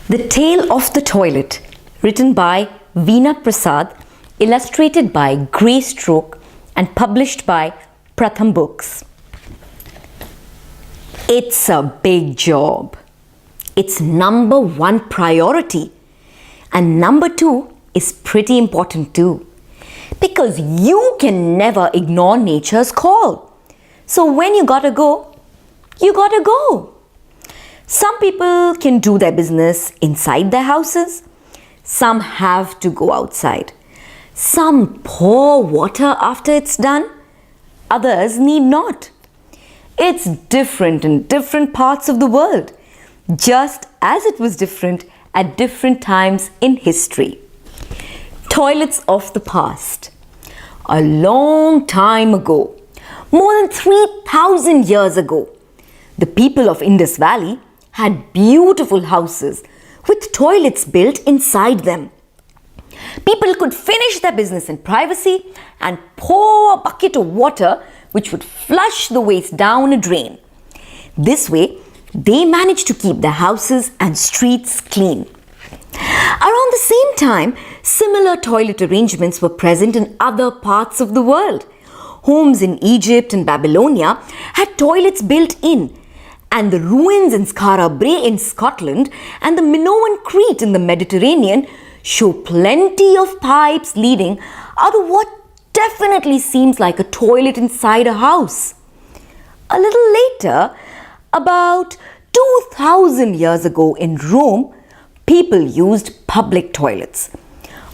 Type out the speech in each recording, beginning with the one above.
The Tale of the Toilet, written by Veena Prasad, illustrated by Greystroke and published by Pratham books. It's a big job. It's number one priority. And number two is pretty important too. Because you can never ignore nature's call. So when you gotta go, you gotta go. Some people can do their business inside their houses. Some have to go outside. Some pour water after it's done. Others need not. It's different in different parts of the world, just as it was different at different times in history. Toilets of the past. A long time ago, more than 3,000 years ago, the people of Indus Valley had beautiful houses with toilets built inside them. People could finish their business in privacy and pour a bucket of water which would flush the waste down a drain. This way, they managed to keep their houses and streets clean. Around the same time, similar toilet arrangements were present in other parts of the world. Homes in Egypt and Babylonia had toilets built in, and the ruins in Skara Brae in Scotland and the Minoan Crete in the Mediterranean show plenty of pipes leading out of what definitely seems like a toilet inside a house. A little later, about 2,000 years ago in Rome, people used public toilets.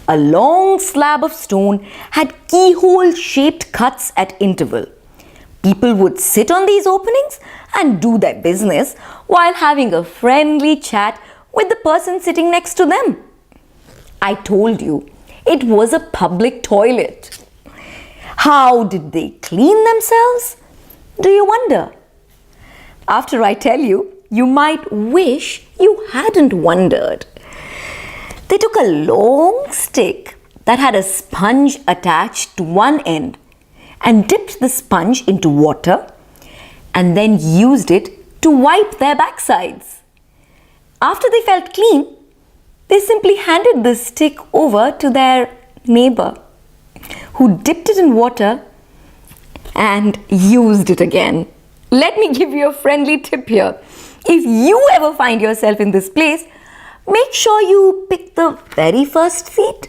A long slab of stone had keyhole-shaped cuts at interval. People would sit on these openings and do their business while having a friendly chat with the person sitting next to them. I told you, it was a public toilet. How did they clean themselves? Do you wonder? After I tell you, you might wish you hadn't wondered. They took a long stick that had a sponge attached to one end and dipped the sponge into water and then used it to wipe their backsides. After they felt clean, they simply handed the stick over to their neighbor, who dipped it in water and used it again. Let me give you a friendly tip here. If you ever find yourself in this place, make sure you pick the very first seat.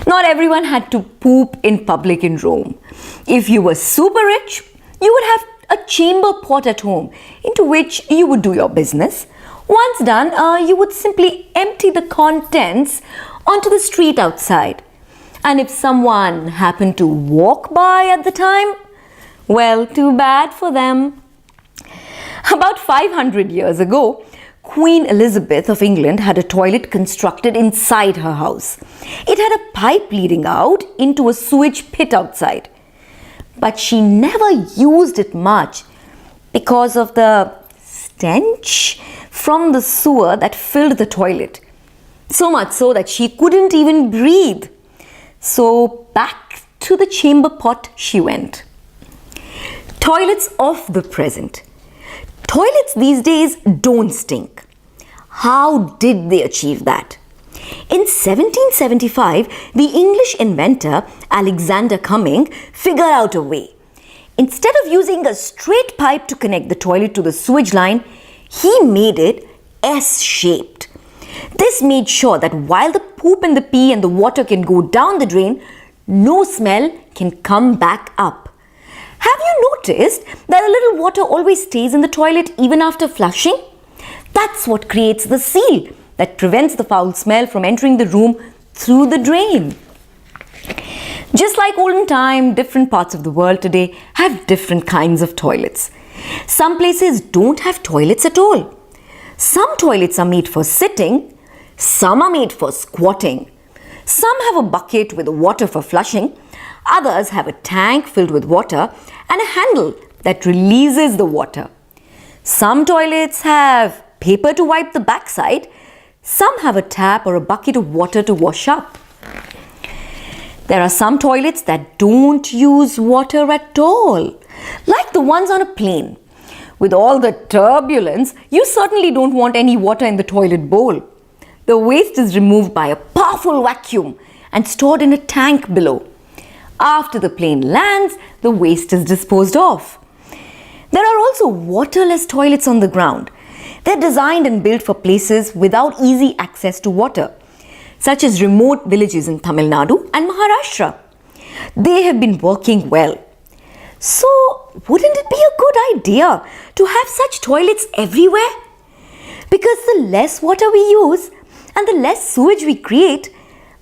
Not everyone had to poop in public in Rome. If you were super rich, you would have a chamber pot at home into which you would do your business. Once done, you would simply empty the contents onto the street outside. And if someone happened to walk by at the time, well, too bad for them. About 500 years ago, Queen Elizabeth of England had a toilet constructed inside her house. It had a pipe leading out into a sewage pit outside. But she never used it much because of the stench from the sewer that filled the toilet. So much so that she couldn't even breathe. So back to the chamber pot she went. Toilets of the present. Toilets these days don't stink. How did they achieve that? In 1775, the English inventor Alexander Cumming figured out a way. Instead of using a straight pipe to connect the toilet to the sewage line, he made it S-shaped. This made sure that while the poop and the pee and the water can go down the drain, no smell can come back up. Have you noticed that a little water always stays in the toilet even after flushing? That's what creates the seal that prevents the foul smell from entering the room through the drain. Just like olden time, different parts of the world today have different kinds of toilets. Some places don't have toilets at all. Some toilets are made for sitting, some are made for squatting. Some have a bucket with water for flushing. Others have a tank filled with water and a handle that releases the water. Some toilets have paper to wipe the backside. Some have a tap or a bucket of water to wash up. There are some toilets that don't use water at all, like the ones on a plane, With all the turbulence, you certainly don't want any water in the toilet bowl. The waste is removed by a powerful vacuum and stored in a tank below. After the plane lands, the waste is disposed of. There are also waterless toilets on the ground. They're designed and built for places without easy access to water, such as remote villages in Tamil Nadu and Maharashtra. They have been working well. So, wouldn't it be a good idea to have such toilets everywhere? Because the less water we use and the less sewage we create,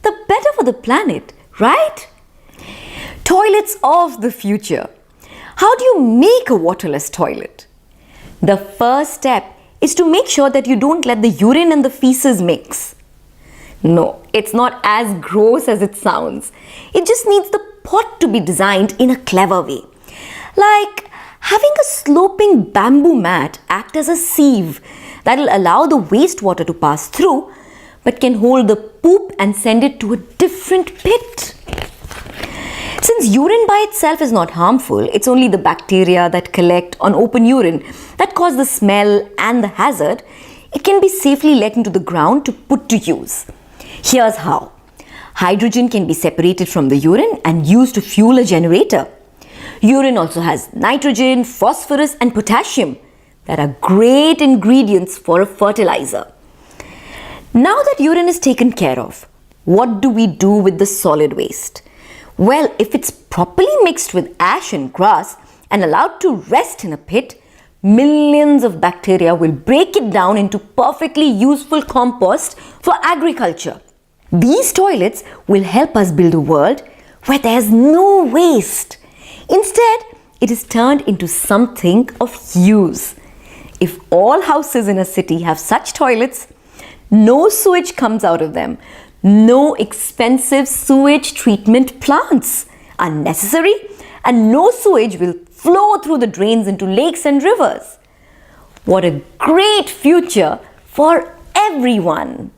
the better for the planet, right? Toilets of the future. How do you make a waterless toilet? The first step is to make sure that you don't let the urine and the feces mix. No, it's not as gross as it sounds. It just needs the pot to be designed in a clever way. Like having a sloping bamboo mat act as a sieve that will allow the wastewater to pass through but can hold the poop and send it to a different pit. Since urine by itself is not harmful, it's only the bacteria that collect on open urine that cause the smell and the hazard, it can be safely let into the ground to put to use. Here's how. Hydrogen can be separated from the urine and used to fuel a generator. Urine also has nitrogen, phosphorus and potassium that are great ingredients for a fertilizer. Now that urine is taken care of, what do we do with the solid waste? Well, if it's properly mixed with ash and grass and allowed to rest in a pit, millions of bacteria will break it down into perfectly useful compost for agriculture. These toilets will help us build a world where there's no waste. Instead, it is turned into something of use. If all houses in a city have such toilets, no sewage comes out of them. No expensive sewage treatment plants are necessary, and no sewage will flow through the drains into lakes and rivers. What a great future for everyone!